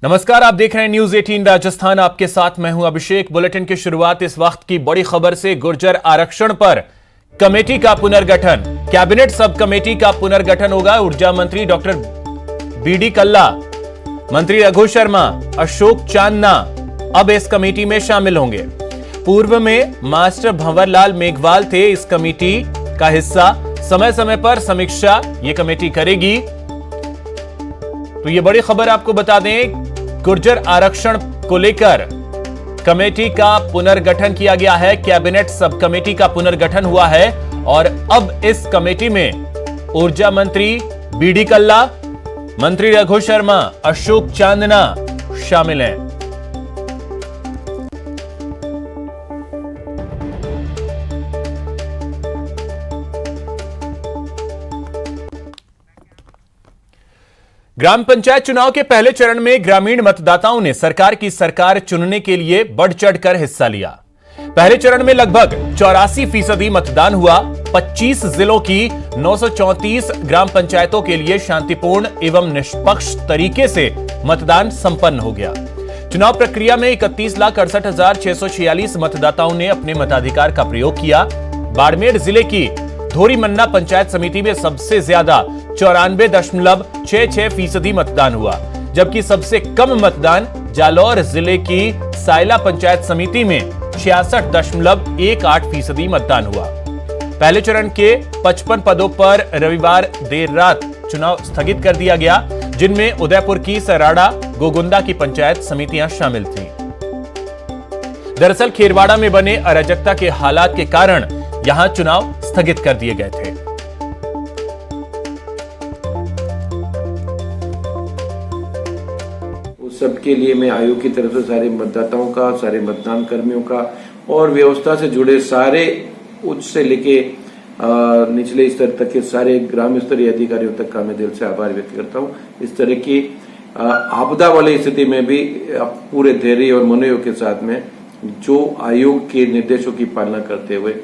नमस्कार, आप देख रहे हैं न्यूज 18 राजस्थान। आपके साथ मैं हूं अभिषेक। बुलेटिन की शुरुआत इस वक्त की बड़ी खबर से। गुर्जर आरक्षण पर कमेटी का पुनर्गठन, कैबिनेट सब कमेटी का पुनर्गठन होगा। ऊर्जा मंत्री डॉक्टर बीडी कल्ला, मंत्री रघु शर्मा, अशोक चांदना अब इस कमेटी में शामिल होंगे। पूर्व में मास्टर भंवरलाल मेघवाल थे इस कमेटी का हिस्सा। समय समय पर समीक्षा ये कमेटी करेगी। तो ये बड़ी खबर आपको बता दें, गुर्जर आरक्षण को लेकर कमेटी का पुनर्गठन किया गया है। कैबिनेट सब कमेटी का पुनर्गठन हुआ है और अब इस कमेटी में ऊर्जा मंत्री बीडी कल्ला, मंत्री रघु शर्मा, अशोक चांदना शामिल हैं। ग्राम पंचायत चुनाव के पहले चरण में ग्रामीण मतदाताओं ने सरकार की सरकार चुनने के लिए बढ़ चढ़कर हिस्सा लिया। पहले चरण में लगभग 84% मतदान हुआ। 25 जिलों की 934 ग्राम पंचायतों के लिए शांतिपूर्ण एवं निष्पक्ष तरीके से मतदान संपन्न हो गया। चुनाव प्रक्रिया में 31,68,646 मतदाताओं ने अपने मताधिकार का प्रयोग किया। बाड़मेर जिले की धोरीमन्ना पंचायत समिति में सबसे ज्यादा 94.66% मतदान हुआ, जबकि सबसे कम मतदान जालौर जिले की सायला पंचायत समिति में 66.18% मतदान हुआ। पहले चरण के 55 पदों पर रविवार देर रात चुनाव स्थगित कर दिया गया, जिनमें उदयपुर की सराड़ा, गोगुंदा की पंचायत समितियां शामिल थीं। दरअसल खेरवाड़ा में बने अराजकता के हालात के कारण यहां चुनाव स्थगित कर दिए गए थे। उस सब के लिए मैं आयोग की तरफ से सारे मतदाताओं का, सारे मतदान कर्मियों का और व्यवस्था से जुड़े सारे उच्च से लेके निचले स्तर तक के सारे ग्राम स्तरीय अधिकारियों तक का मैं दिल से आभार व्यक्त करता हूं। इस तरह की आपदा वाली स्थिति में भी पूरे धैर्य और मनोयोग के साथ में जो आयोग के निर्देशों की पालना करते हुए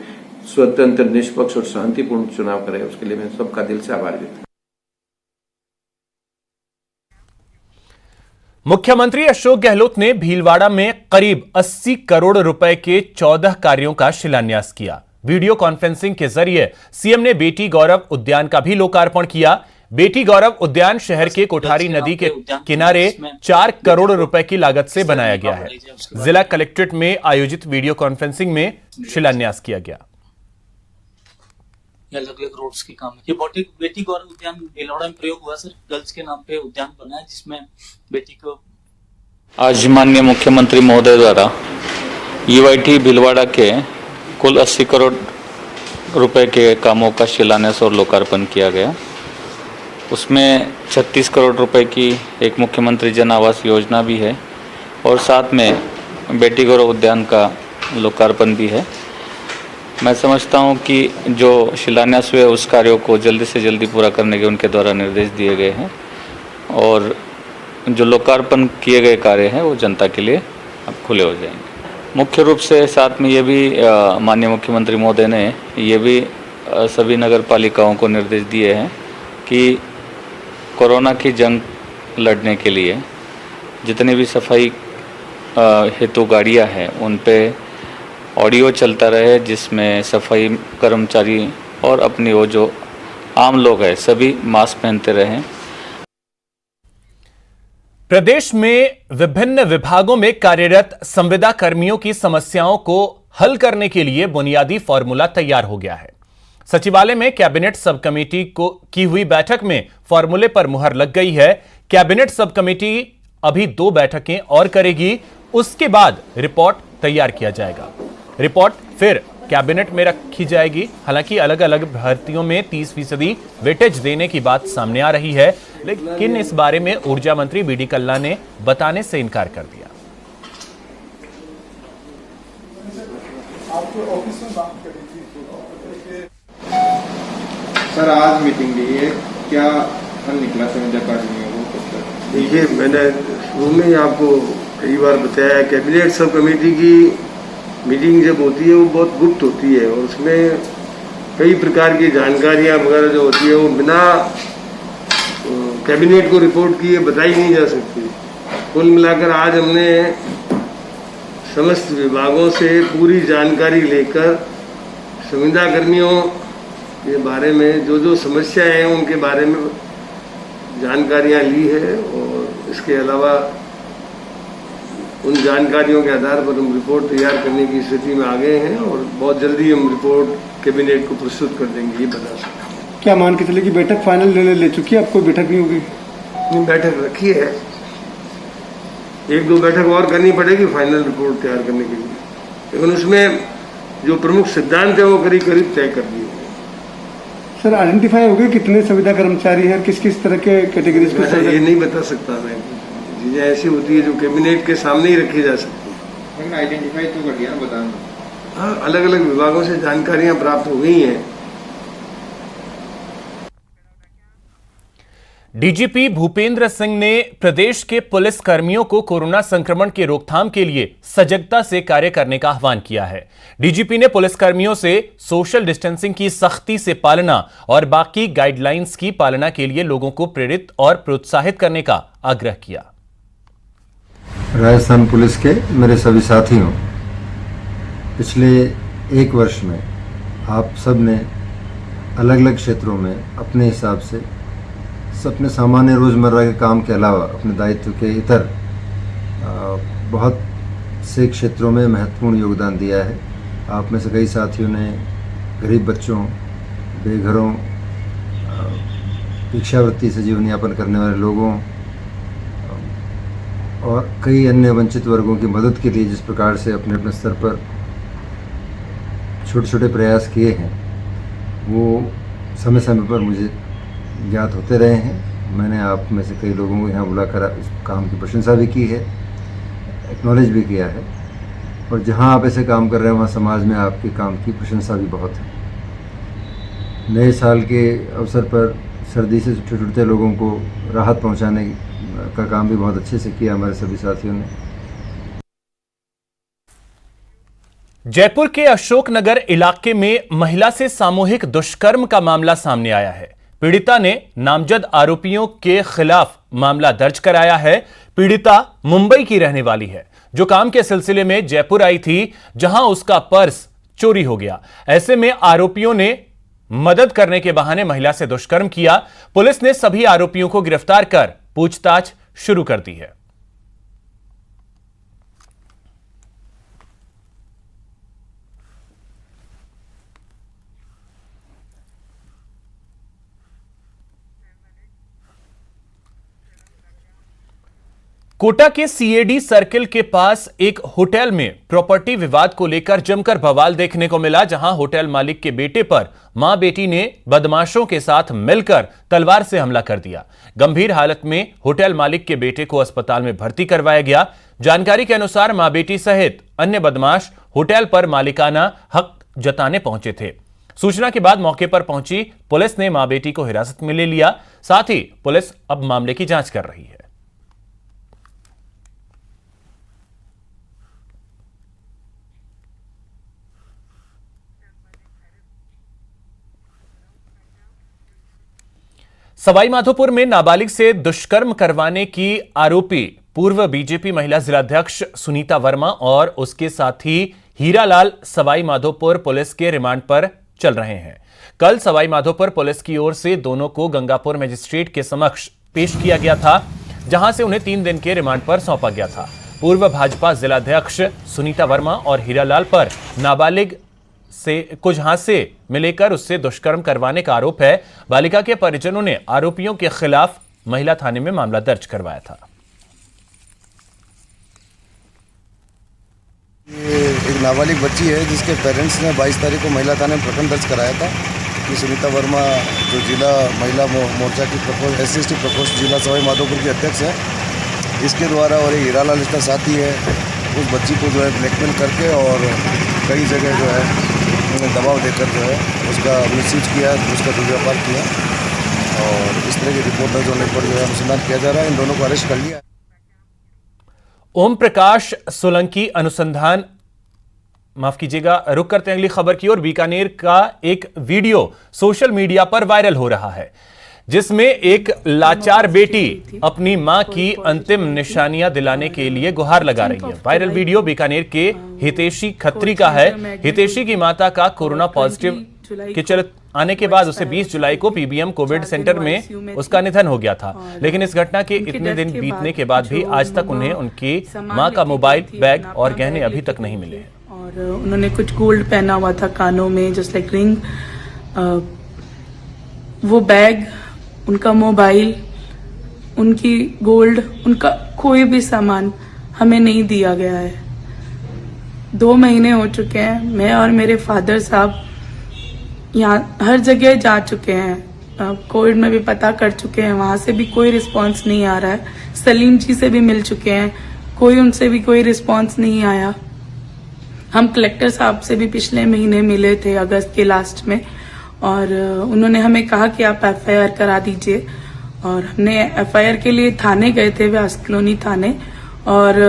स्वतंत्र, निष्पक्ष और शांतिपूर्ण चुनाव करे, उसके लिए मैं सबका दिल से आभार व्यक्त। मुख्यमंत्री अशोक गहलोत ने भीलवाड़ा में करीब 80 करोड़ रुपए के 14 कार्यों का शिलान्यास किया। वीडियो कॉन्फ्रेंसिंग के जरिए सीएम ने बेटी गौरव उद्यान का भी लोकार्पण किया। बेटी गौरव उद्यान शहर के कोठारी नदी के किनारे 4 करोड़ रुपए की लागत से बनाया गया है। जिला कलेक्ट्रेट में आयोजित वीडियो कॉन्फ्रेंसिंग में शिलान्यास किया गया। अलग अलग रोड्स के काम है। ये बेटी गौरव उद्यान भीलवाड़ा में प्रयोग हुआ सर। गर्ल्स के नाम पे उद्यान बना है, जिसमें बेटी को आज माननीय मुख्यमंत्री महोदय द्वारा यूआईटी भीलवाड़ा के कुल 80 करोड़ रुपए के कामों का शिलान्यास और लोकार्पण किया गया। उसमें 36 करोड़ रुपए की एक मुख्यमंत्री जन आवास योजना भी है और साथ में बेटी गौरव उद्यान का लोकार्पण भी है। मैं समझता हूं कि जो शिलान्यास हुए उस कार्यों को जल्दी से जल्दी पूरा करने के उनके द्वारा निर्देश दिए गए हैं और जो लोकार्पण किए गए कार्य हैं वो जनता के लिए अब खुले हो जाएंगे। मुख्य रूप से साथ में ये भी माननीय मुख्यमंत्री महोदय ने ये भी सभी नगर पालिकाओं को निर्देश दिए हैं कि कोरोना की जंग लड़ने के लिए जितनी भी सफाई हेतु गाड़ियाँ हैं उन पे ऑडियो चलता रहे, जिसमें सफाई कर्मचारी और अपनी वो जो आम लोग हैं सभी मास्क पहनते रहें। प्रदेश में विभिन्न विभागों में कार्यरत संविदा कर्मियों की समस्याओं को हल करने के लिए बुनियादी फॉर्मूला तैयार हो गया है। सचिवालय में कैबिनेट सब कमेटी की हुई बैठक में फॉर्मूले पर मुहर लग गई है। कैबिनेट सब कमेटी अभी 2 बैठकें और करेगी, उसके बाद रिपोर्ट तैयार किया जाएगा। रिपोर्ट फिर कैबिनेट में रखी जाएगी। हालांकि अलग अलग भर्तियों में 30% वेटेज देने की बात सामने आ रही है, लेकिन इस बारे में ऊर्जा मंत्री बीडी कल्ला ने बताने से इनकार कर दिया। सर आज मीटिंग ली है, क्या हल निकला संविदा कार्मियों को? देखिए, मैंने शुरू में ही आपको कई बार बताया, कैबिनेट सब कमेटी की मीटिंग जब होती है वो बहुत गुप्त होती है और उसमें कई प्रकार की जानकारियां वगैरह जो होती है वो बिना कैबिनेट को रिपोर्ट किए बताई नहीं जा सकती। कुल मिलाकर आज हमने समस्त विभागों से पूरी जानकारी लेकर संविदा कर्मियों के बारे में जो समस्याएं हैं उनके बारे में जानकारियां ली है, और इसके अलावा उन जानकारियों के आधार पर हम रिपोर्ट तैयार करने की स्थिति में आ गए हैं, और बहुत जल्दी हम रिपोर्ट कैबिनेट को प्रस्तुत कर देंगे, ये बता सकते हैं। क्या मान के चले कि बैठक फाइनल निर्णय ले चुकी है, अब कोई बैठक नहीं होगी? बैठक रखी है, 1-2 बैठक और करनी पड़ेगी फाइनल रिपोर्ट तैयार करने के लिए, लेकिन उसमें जो प्रमुख सिद्धांत है वो करीब तय कर दिए। सर, आइडेंटिफाई हो गए कितने संविदा कर्मचारी हैं, किस किस तरह के कैटेगरीज को? ये नहीं बता सकता मैं, चीजें ऐसी होती है जो कैबिनेट के सामने ही रखी जा सकती है। लेकिन आइडेंटिफाई तो कर दिया ना, बता। हाँ, अलग अलग विभागों से जानकारियां प्राप्त हो गई हैं। डीजीपी भूपेंद्र सिंह ने प्रदेश के पुलिस कर्मियों को कोरोना संक्रमण के रोकथाम के लिए सजगता से कार्य करने का आह्वान किया है। डीजीपी ने पुलिस कर्मियों से सोशल डिस्टेंसिंग की सख्ती से पालना और बाकी गाइडलाइंस की पालना के लिए लोगों को प्रेरित और प्रोत्साहित करने का आग्रह किया। राजस्थान पुलिस के मेरे सभी साथियों, पिछले 1 वर्ष में आप सब ने अलग अलग क्षेत्रों में अपने हिसाब से अपने सामान्य रोज़मर्रा के काम के अलावा अपने दायित्व के इतर बहुत से क्षेत्रों में महत्वपूर्ण योगदान दिया है। आप में से कई साथियों ने गरीब बच्चों, बेघरों, भिक्षावृत्ति से जीवन यापन करने वाले लोगों और कई अन्य वंचित वर्गों की मदद के लिए जिस प्रकार से अपने अपने स्तर पर छोटे छोटे प्रयास किए हैं, वो समय समय पर मुझे ज्ञात होते रहे हैं। मैंने आप में से कई लोगों को यहाँ बुलाकर इस काम की प्रशंसा भी की है, एक्नॉलेज भी किया है, और जहाँ आप ऐसे काम कर रहे हैं वहाँ समाज में आपके काम की प्रशंसा भी बहुत है। नए साल के अवसर पर सर्दी से छुटते लोगों को राहत पहुँचाने का काम भी बहुत अच्छे से किया हमारे सभी साथियों ने। जयपुर के अशोकनगर इलाके में महिला से सामूहिक दुष्कर्म का मामला सामने आया है। पीड़िता ने नामजद आरोपियों के खिलाफ मामला दर्ज कराया है। पीड़िता मुंबई की रहने वाली है, जो काम के सिलसिले में जयपुर आई थी, जहां उसका पर्स चोरी हो गया। ऐसे में आरोपियों ने मदद करने के बहाने महिला से दुष्कर्म किया। पुलिस ने सभी आरोपियों को गिरफ्तार कर पूछताछ शुरू कर दी है। कोटा के सीएडी सर्किल के पास एक होटल में प्रॉपर्टी विवाद को लेकर जमकर बवाल देखने को मिला, जहां होटल मालिक के बेटे पर मां बेटी ने बदमाशों के साथ मिलकर तलवार से हमला कर दिया। गंभीर हालत में होटल मालिक के बेटे को अस्पताल में भर्ती करवाया गया। जानकारी के अनुसार मां बेटी सहित अन्य बदमाश होटल पर मालिकाना हक जताने पहुंचे थे। सूचना के बाद मौके पर पहुंची पुलिस ने मां बेटी को हिरासत में ले लिया। साथ ही पुलिस अब मामले की जांच कर रही है। सवाईमाधोपुर में नाबालिग से दुष्कर्म करवाने की आरोपी पूर्व बीजेपी महिला जिलाध्यक्ष सुनीता वर्मा और उसके साथी हीरालाल सवाईमाधोपुर पुलिस के रिमांड पर चल रहे हैं। कल सवाईमाधोपुर पुलिस की ओर से दोनों को गंगापुर मजिस्ट्रेट के समक्ष पेश किया गया था, जहां से उन्हें 3 दिन के रिमांड पर सौंपा गया था। पूर्व भाजपा जिलाध्यक्ष सुनीता वर्मा और हीरालाल पर नाबालिग से कुछ हाथ से मिलकर उससे दुष्कर्म करवाने का आरोप है। बालिका के परिजनों ने आरोपियों के खिलाफ महिला थाने में मामला दर्ज करवाया था। ये एक नाबालिग बच्ची है जिसके पेरेंट्स ने 22 तारीख को महिला थाने में प्रकरण दर्ज कराया था कि सुनीता वर्मा जो जिला महिला मोर्चा की SC/ST प्रकोष्ठ जिला सवाईमाधोपुर की अध्यक्ष है, इसके द्वारा और एक हीरालाल इसका साथी है, उस बच्ची को जो है ब्लैकमेल करके और कई जगह जो है दबाव देकर जो है उसका मिसयूज किया, उसका दुर्व्यवहार किया, और इस तरह की रिपोर्ट दर्ज होने पर जो है अनुसंधान किया जा रहा है। इन दोनों को अरेस्ट कर लिया। ओम प्रकाश सोलंकी अनुसंधान, माफ कीजिएगा, रुक करते हैं अगली खबर की ओर। बीकानेर का एक वीडियो सोशल मीडिया पर वायरल हो रहा है, जिसमें एक लाचार बेटी अपनी मां की अंतिम निशानियां दिलाने के लिए गुहार लगा रही है। वायरल वीडियो बीकानेर के हितेशी खत्री का है। हितेशी की माता का कोरोना पॉजिटिव के चलते आने के बाद उसे 20 जुलाई को पीबीएम कोविड सेंटर में उसका निधन हो गया था। लेकिन इस घटना के इतने दिन बीतने के बाद भी आज तक उन्हें उनकी मां का मोबाइल, बैग और गहने अभी तक नहीं मिले हैं। और उन्होंने कुछ गोल्ड पहना हुआ था कानों में, जस्ट लाइक रिंग। वो बैग, उनका मोबाइल, उनकी गोल्ड, उनका कोई भी सामान हमें नहीं दिया गया है। 2 महीने हो चुके हैं। मैं और मेरे फादर साहब यहाँ हर जगह जा चुके हैं, कोविड में भी पता कर चुके हैं, वहां से भी कोई रिस्पांस नहीं आ रहा है। सलीम जी से भी मिल चुके हैं, उनसे भी कोई रिस्पांस नहीं आया। हम कलेक्टर साहब से भी पिछले महीने मिले थे, अगस्त के लास्ट में, और उन्होंने हमें कहा कि आप एफआईआर करा दीजिए। और हमने एफआईआर के लिए थाने गए थे, व्यास कॉलोनी थाने, और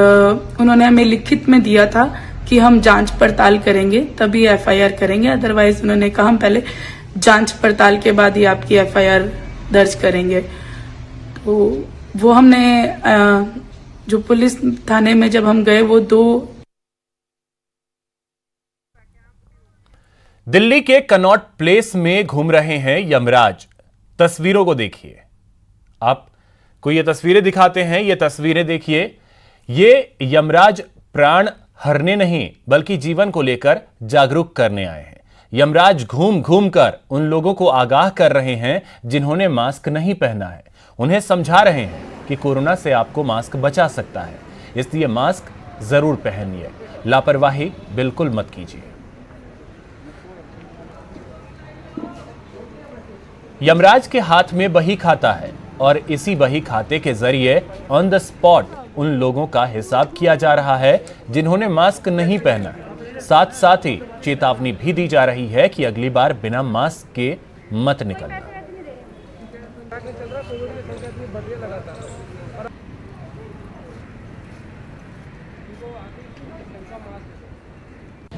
उन्होंने हमें लिखित में दिया था कि हम जांच पड़ताल करेंगे तभी एफआईआर करेंगे, अदरवाइज उन्होंने कहा हम पहले जांच पड़ताल के बाद ही आपकी एफआईआर दर्ज करेंगे। तो वो हमने जो पुलिस थाने में जब हम गए, वो 2 दिल्ली के कनॉट प्लेस में घूम रहे हैं यमराज। तस्वीरों को देखिए, आपको ये तस्वीरें दिखाते हैं, ये तस्वीरें देखिए। ये यमराज प्राण हरने नहीं बल्कि जीवन को लेकर जागरूक करने आए हैं। यमराज घूम घूम कर उन लोगों को आगाह कर रहे हैं जिन्होंने मास्क नहीं पहना है। उन्हें समझा रहे हैं कि कोरोना से आपको मास्क बचा सकता है, इसलिए मास्क जरूर पहनिए, लापरवाही बिल्कुल मत कीजिए। यमराज के हाथ में बही खाता है और इसी बही खाते के जरिए ऑन द स्पॉट उन लोगों का हिसाब किया जा रहा है जिन्होंने मास्क नहीं पहना है। साथ साथ ही चेतावनी भी दी जा रही है कि अगली बार बिना मास्क के मत निकलना।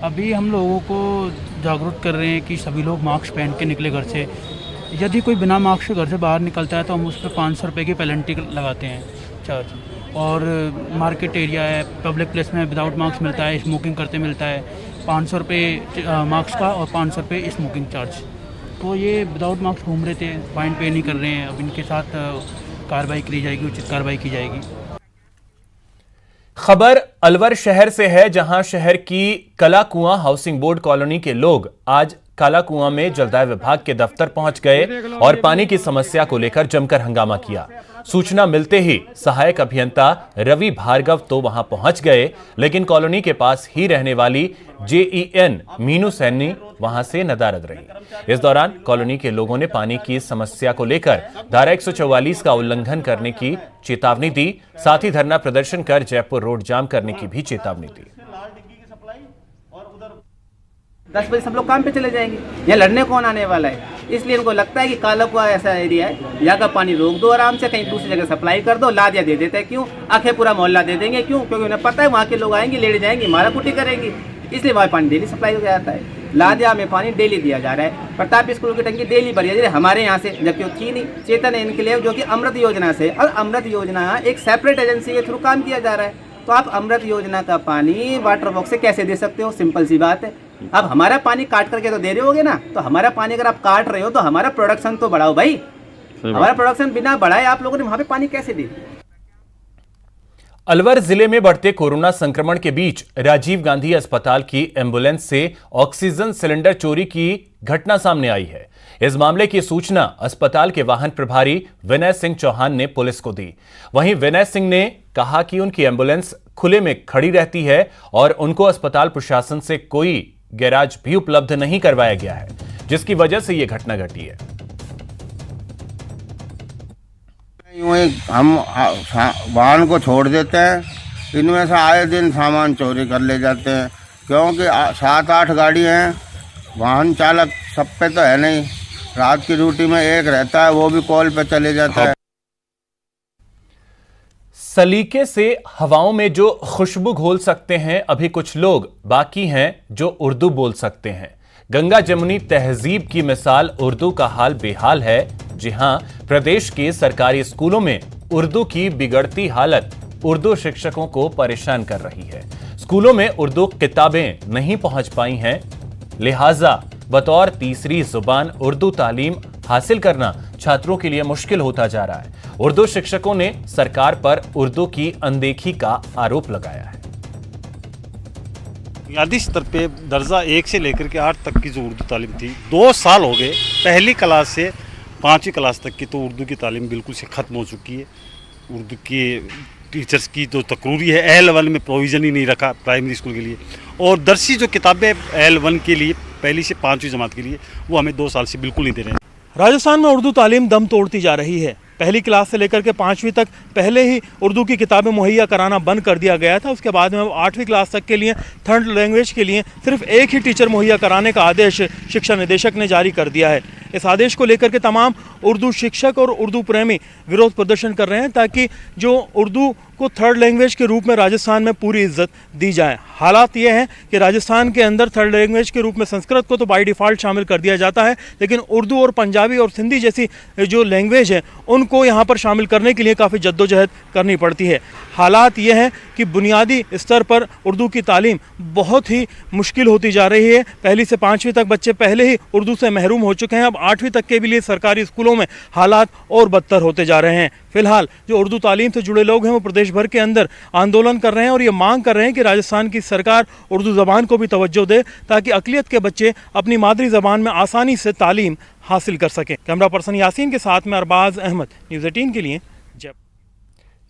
अभी हम लोगों को जागरूक कर रहे हैं कि सभी लोग मास्क पहन के निकले घर से। यदि कोई बिना मास्क के घर से बाहर निकलता है तो हम उस पर 500 रुपये की पेनल्टी लगाते हैं, चार्ज। और मार्केट एरिया है, पब्लिक प्लेस में विदाउट मास्क मिलता है, स्मोकिंग करते मिलता है, 500 रुपये मास्क का और 500 रुपये स्मोकिंग चार्ज। तो ये विदाउट मास्क घूम रहे थे, फाइन पे नहीं कर रहे हैं। अब इनके साथ कार्रवाई की जाएगी, उचित कार्रवाई की जाएगी। खबर अलवर शहर से है, जहां शहर की कला कुआं हाउसिंग बोर्ड कॉलोनी के लोग आज काला कुआं में जलदाय विभाग के दफ्तर पहुंच गए और पानी की समस्या को लेकर जमकर हंगामा किया। सूचना मिलते ही सहायक अभियंता रवि भार्गव तो वहां पहुंच गए, लेकिन कॉलोनी के पास ही रहने वाली जेईएन मीनू सैनी वहां से नदारद रही। इस दौरान कॉलोनी के लोगों ने पानी की समस्या को लेकर धारा 144 का उल्लंघन करने की चेतावनी दी, साथ ही धरना प्रदर्शन कर जयपुर रोड जाम करने की भी चेतावनी दी। 10 बजे सब लोग काम पे चले जाएंगे, यहाँ लड़ने कौन आने वाला है। इसलिए इनको लगता है कि काला कुआं ऐसा एरिया है, यहाँ का पानी रोक दो, आराम से कहीं दूसरी जगह सप्लाई कर दो, लादिया दे देते हैं। क्यों? आखिर पूरा मोहल्ला दे देंगे। क्यों? क्योंकि उन्हें पता है वहाँ के लोग आएंगे, लेट जाएंगे, मारा कुटी करेंगी, इसलिए वहाँ पानी डेली सप्लाई हो जाता है। लादिया में पानी डेली दिया जा रहा है, प्रताप स्कूल की टंकी डेली भरी जा रही है हमारे यहाँ से, जबकि वो थी नहीं। चेतन है इनके लिए, जो कि अमृत योजना से, और अमृत योजना एक सेपरेट एजेंसी के थ्रू काम किया जा रहा है। तो आप अमृत योजना का पानी वाटर बॉक्स से कैसे दे सकते हो? सिंपल सी बात है। अब हमारा पानी काट करके तो दे रहे होगे ना, तो हमारा पानी अगर आप काट रहे हो तो हमारा प्रोडक्शन तो बढ़ाओ भाई। हमारा प्रोडक्शन बिना बढ़ाए आप लोगों ने वहां पे पानी कैसे दे दिया? अलवर जिले में बढ़ते कोरोना संक्रमण के बीच राजीव गांधी अस्पताल की एम्बुलेंस से ऑक्सीजन सिलेंडर चोरी की घटना सामने आई है। इस मामले की सूचना अस्पताल के वाहन प्रभारी विनय सिंह चौहान ने पुलिस को दी। वहीं विनय सिंह ने कहा कि उनकी एम्बुलेंस खुले में खड़ी रहती है और उनको अस्पताल प्रशासन से कोई गैराज भी उपलब्ध नहीं करवाया गया है, जिसकी वजह से यह घटना घटी है। यूं ही हम वाहन को छोड़ देते हैं, इनमें से आए दिन सामान चोरी कर ले जाते हैं, क्योंकि 7-8 गाड़ी हैं, वाहन चालक सब पे तो है नहीं, रात की ड्यूटी में एक रहता है, वो भी कॉल पे चले जाता है। सलीके से हवाओं में जो खुशबू घोल सकते हैं, अभी कुछ लोग बाकी हैं जो उर्दू बोल सकते हैं। गंगा जमुनी तहजीब की मिसाल उर्दू का हाल बेहाल है। जी हां, प्रदेश के सरकारी स्कूलों में उर्दू की बिगड़ती हालत उर्दू शिक्षकों को परेशान कर रही है। स्कूलों में उर्दू किताबें नहीं पहुंच पाई हैं, लिहाजा बतौर तीसरी जुबान उर्दू तालीम हासिल करना छात्रों के लिए मुश्किल होता जा रहा है। उर्दू शिक्षकों ने सरकार पर उर्दू की अनदेखी का आरोप लगाया है। बुनियादी स्तर पे दर्जा 1 से लेकर के 8 तक की जो उर्दू तालीम थी, 2 साल हो गए, पहली क्लास से 5वीं क्लास तक की तो उर्दू की तालीम बिल्कुल से ख़त्म हो चुकी है। उर्दू की टीचर्स की जो तकरूरी है L1 में प्रोविज़न ही नहीं रखा प्राइमरी स्कूल के लिए, और दरसी जो किताबें L1 के लिए पहली से 5वीं जमात के लिए वो हमें 2 साल से बिल्कुल नहीं दे रहे हैं। राजस्थान में उर्दू तालीम दम तोड़ती जा रही है। पहली क्लास से लेकर के 5वीं तक पहले ही उर्दू की किताबें मुहैया कराना बंद कर दिया गया था। उसके बाद में 8वीं क्लास तक के लिए थर्ड लैंग्वेज के लिए सिर्फ एक ही टीचर मुहैया कराने का आदेश शिक्षा निदेशक ने जारी कर दिया है। इस आदेश को लेकर के तमाम उर्दू शिक्षक और उर्दू प्रेमी विरोध प्रदर्शन कर रहे हैं ताकि जो उर्दू को थर्ड लैंग्वेज के रूप में राजस्थान में पूरी इज्जत दी जाए। हालात ये हैं कि राजस्थान के अंदर थर्ड लैंग्वेज के रूप में संस्कृत को तो बाय डिफ़ॉल्ट शामिल कर दिया जाता है, लेकिन उर्दू और पंजाबी और सिंधी जैसी जो लैंग्वेज है उनको यहाँ पर शामिल करने के लिए काफ़ी जद्दोजहद करनी पड़ती है। हालात ये हैं कि बुनियादी स्तर पर उर्दू की तालीम बहुत ही मुश्किल होती जा रही है। पहली से 5वीं तक बच्चे पहले ही उर्दू से महरूम हो चुके हैं, अब 8वीं तक के भी लिए सरकारी स्कूलों में हालात और बदतर होते जा रहे हैं। फिलहाल जो उर्दू तालीम से जुड़े लोग हैं वो प्रदेश भर के अंदर आंदोलन कर रहे हैं और ये मांग कर रहे हैं कि राजस्थान की सरकार उर्दू ज़बान को भी तवज्जो दे ताकि अक़लियत के बच्चे अपनी मादरी ज़बान में आसानी से तालीम हासिल कर सकें। कैमरा पर्सन यासीन के साथ में अरबाज अहमद, न्यूज़ 18 के लिए जयपुर।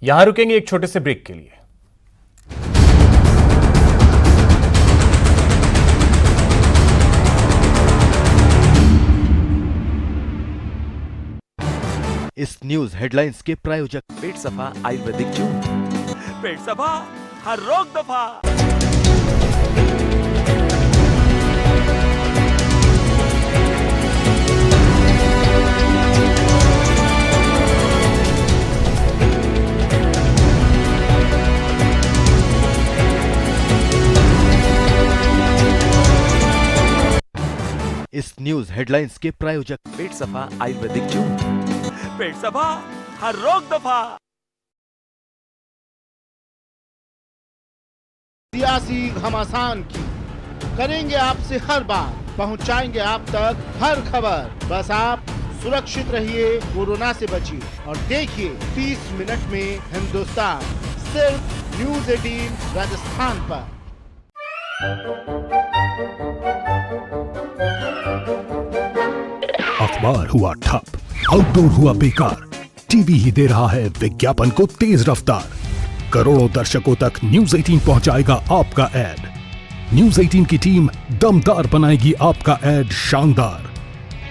यहां रुकेंगे एक छोटे से ब्रेक के लिए। इस न्यूज हेडलाइंस के प्रायोजक पेट सफा आयुर्वेदिक जूस। पेट सफा, हर रोग दफा। इस न्यूज हेडलाइंस के प्रायोजक पेट सफा आयुर्वेदिक जूस। पेट सफा, हर रोग दफा। सियासी घमासान की करेंगे आपसे हर बात, पहुंचाएंगे आप तक हर खबर। बस आप सुरक्षित रहिए, कोरोना से बचिए और देखिए 30 मिनट में हिंदुस्तान, सिर्फ न्यूज़ 18 राजस्थान पर। अखबार हुआ ठप, आउटडोर हुआ बेकार, टीवी ही दे रहा है विज्ञापन को तेज रफ्तार। करोड़ों दर्शकों तक न्यूज़ 18 पहुंचाएगा आपका ऐड। न्यूज़ 18 की टीम दमदार बनाएगी आपका ऐड शानदार।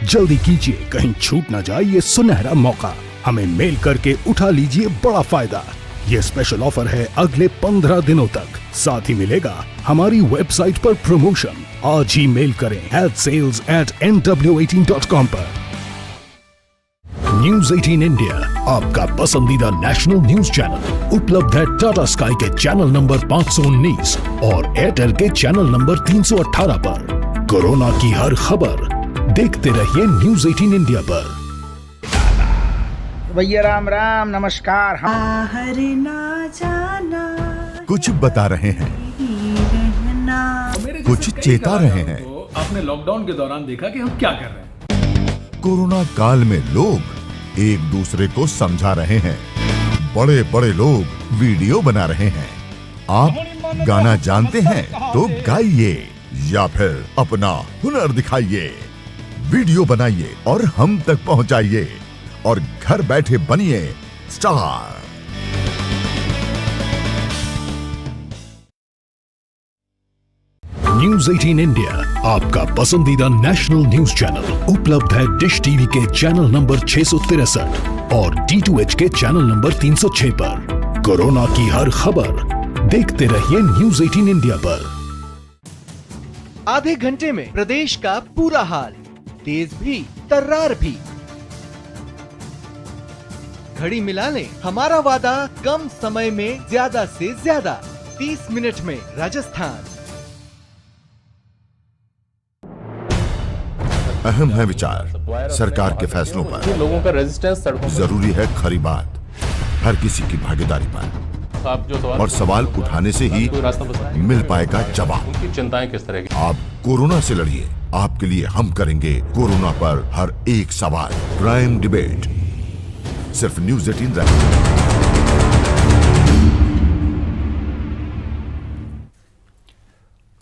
जल्दी कीजिए, कहीं छूट ना जाए ये सुनहरा मौका। हमें मेल करके उठा लीजिए बड़ा फायदा। ये स्पेशल ऑफर है अगले 15 दिनों तक। साथ ही मिलेगा हमारी वेबसाइट पर प्रमोशन। आज ही मेल करें adsales@nw18.com पर। न्यूज़ 18 इंडिया, आपका पसंदीदा नेशनल न्यूज चैनल, उपलब्ध है टाटा स्काई के चैनल नंबर 519 और एयरटेल के चैनल नंबर 318 पर। कोरोना की हर खबर देखते रहिए न्यूज़ 18 इंडिया पर। भैया राम राम, नमस्कार। ना जाना कुछ बता रहे हैं, कुछ चेता रहे हैं। तो आपने लॉकडाउन के दौरान देखा कि हम क्या कर रहे हैं। कोरोना काल में लोग एक दूसरे को समझा रहे हैं, बड़े बड़े लोग वीडियो बना रहे हैं। आप गाना जानते हैं तो गाइए या फिर अपना हुनर दिखाइए, वीडियो बनाइए और हम तक पहुंचाइए और घर बैठे बनिए स्टार। न्यूज़ 18 इंडिया, आपका पसंदीदा नेशनल न्यूज चैनल, उपलब्ध है डिश टीवी के चैनल नंबर 663 और D2H के चैनल नंबर 306 पर। कोरोना की हर खबर देखते रहिए न्यूज़ 18 इंडिया पर। आधे घंटे में प्रदेश का पूरा हाल, तेज भी तर्रार भी। घड़ी मिला लें हमारा वादा, कम समय में ज्यादा से ज्यादा, 30 मिनट में राजस्थान। अहम है विचार सरकार के फैसलों पर। लोगों का रेजिस्टेंस जरूरी है खरी बात, हर किसी की भागीदारी पर। और सवाल उठाने से ही मिल पाएगा जवाब। उनकी चिंताएं किस तरह की? आप कोरोना से लड़िए, आपके लिए हम करेंगे कोरोना पर हर एक सवाल। प्राइम डिबेट सिर्फ न्यूज़ 18 रैप।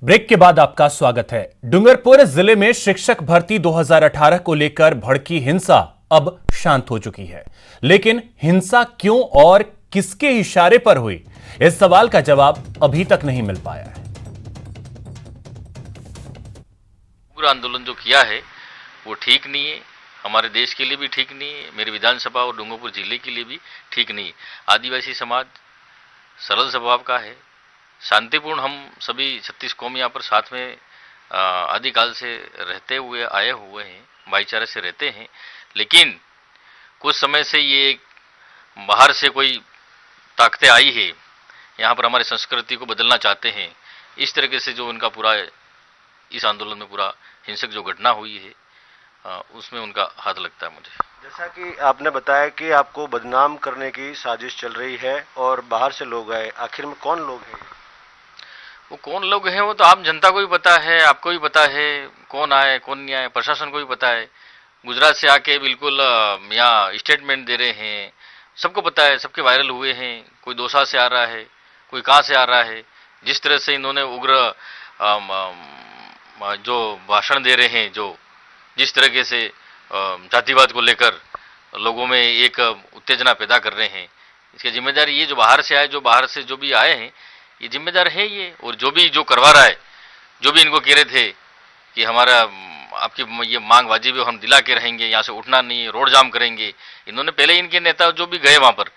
ब्रेक के बाद आपका स्वागत है। डूंगरपुर जिले में शिक्षक भर्ती 2018 को लेकर भड़की हिंसा अब शांत हो चुकी है, लेकिन हिंसा क्यों और किसके इशारे पर हुई, इस सवाल का जवाब अभी तक नहीं मिल पाया है। पूरा आंदोलन जो किया है वो ठीक नहीं है, हमारे देश के लिए भी ठीक नहीं है, मेरी विधानसभा और डूंगरपुर जिले के लिए भी ठीक नहीं है। आदिवासी समाज सरल स्वभाव का है, शांतिपूर्ण, हम सभी 36 कौम यहाँ पर साथ में आदिकाल से रहते हुए आए हुए हैं, भाईचारे से रहते हैं। लेकिन कुछ समय से ये बाहर से कोई ताकतें आई है, यहाँ पर हमारी संस्कृति को बदलना चाहते हैं। इस तरीके से जो उनका पूरा इस आंदोलन में पूरा हिंसक जो घटना हुई है उसमें उनका हाथ लगता है मुझे। जैसा कि आपने बताया कि आपको बदनाम करने की साजिश चल रही है और बाहर से लोग आए, आखिर में कौन लोग हैं? वो कौन लोग हैं वो तो आम जनता को भी पता है, आपको भी पता है, कौन आए कौन नहीं आए, प्रशासन को भी पता है। गुजरात से आके बिल्कुल यहाँ स्टेटमेंट दे रहे हैं, सबको पता है, सबके वायरल हुए हैं। कोई दौसा से आ रहा है, कोई कहाँ से आ रहा है। जिस तरह से इन्होंने उग्र जो भाषण दे रहे हैं, जो जिस तरीके से जातिवाद को लेकर लोगों में एक उत्तेजना पैदा कर रहे हैं, इसकी जिम्मेदारी ये जो बाहर से आए, जो बाहर से जो भी आए हैं, ये जिम्मेदार है ये। और जो भी जो करवा रहा है, जो भी इनको कह रहे थे कि हमारा आपकी ये मांग वाजिब है, हम दिला के रहेंगे, यहाँ से उठना नहीं, रोड जाम करेंगे। इन्होंने पहले इनके नेता जो भी गए वहाँ पर,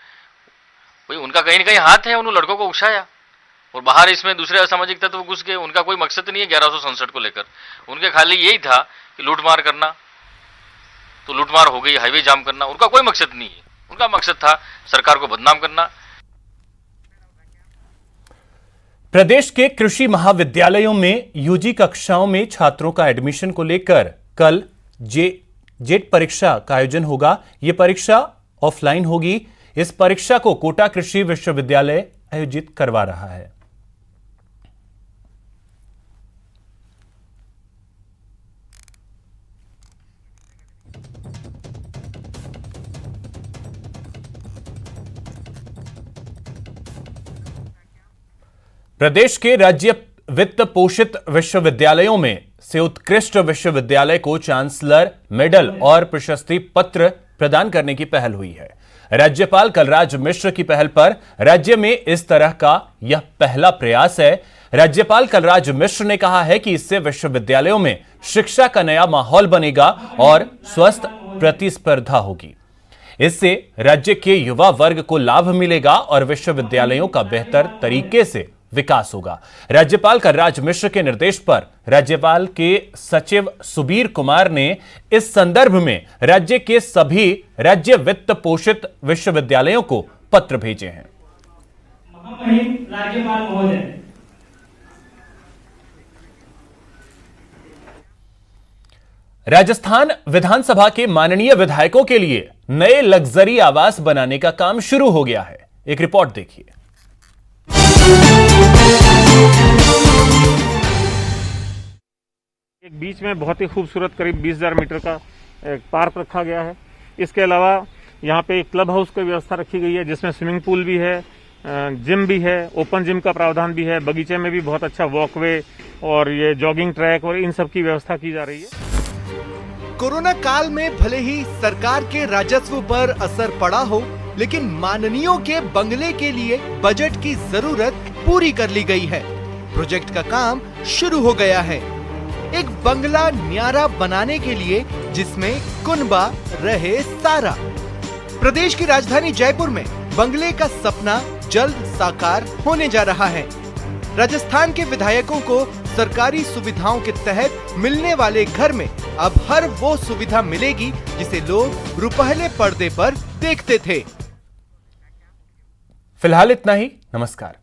भाई उनका कहीं ना कहीं हाथ है, उन लड़कों को उकसाया और बाहर इसमें दूसरे असामाजिक तत्व घुस गए। उनका कोई मकसद नहीं है 1167 को लेकर, उनके खाली यही था कि लूटमार करना, तो लूटमार हो गई, हाईवे जाम करना, उनका कोई मकसद नहीं है। उनका मकसद था सरकार को बदनाम करना। प्रदेश के कृषि महाविद्यालयों में यूजी कक्षाओं में छात्रों का एडमिशन को लेकर कल जेट परीक्षा का आयोजन होगा। यह परीक्षा ऑफलाइन होगी। इस परीक्षा को कोटा कृषि विश्वविद्यालय आयोजित करवा रहा है। प्रदेश के राज्य वित्त पोषित विश्वविद्यालयों में से उत्कृष्ट विश्वविद्यालय को चांसलर मेडल और प्रशस्ति पत्र प्रदान करने की पहल हुई है। राज्यपाल कलराज मिश्र की पहल पर राज्य में इस तरह का यह पहला प्रयास है। राज्यपाल कलराज मिश्र ने कहा है कि इससे विश्वविद्यालयों में शिक्षा का नया माहौल बनेगा और स्वस्थ प्रतिस्पर्धा होगी। इससे राज्य के युवा वर्ग को लाभ मिलेगा और विश्वविद्यालयों का बेहतर तरीके से विकास होगा। राज्यपाल कलराज मिश्र के निर्देश पर राज्यपाल के सचिव सुबीर कुमार ने इस संदर्भ में राज्य के सभी राज्य वित्त पोषित विश्वविद्यालयों को पत्र भेजे हैं। राज्यपाल महोदय, राजस्थान विधानसभा के माननीय विधायकों के लिए नए लग्जरी आवास बनाने का काम शुरू हो गया है। एक रिपोर्ट देखिए। एक बीच में बहुत ही खूबसूरत करीब 20,000 मीटर का एक पार्क रखा गया है। इसके अलावा यहाँ पे एक क्लब हाउस की व्यवस्था रखी गई है, जिसमें स्विमिंग पूल भी है, जिम भी है, ओपन जिम का प्रावधान भी है। बगीचे में भी बहुत अच्छा वॉकवे और ये जॉगिंग ट्रैक और इन सब की व्यवस्था की जा रही है। कोरोना काल में भले ही सरकार के राजस्व पर असर पड़ा हो, लेकिन माननीयों के बंगले के लिए बजट की जरूरत पूरी कर ली गई है। प्रोजेक्ट का काम शुरू हो गया है। एक बंगला न्यारा बनाने के लिए जिसमें कुनबा रहे सारा। प्रदेश की राजधानी जयपुर में बंगले का सपना जल्द साकार होने जा रहा है। राजस्थान के विधायकों को सरकारी सुविधाओं के तहत मिलने वाले घर में अब हर वो सुविधा मिलेगी जिसे लोग रुपहले पर्दे पर देखते थे। फिलहाल इतना ही। नमस्कार।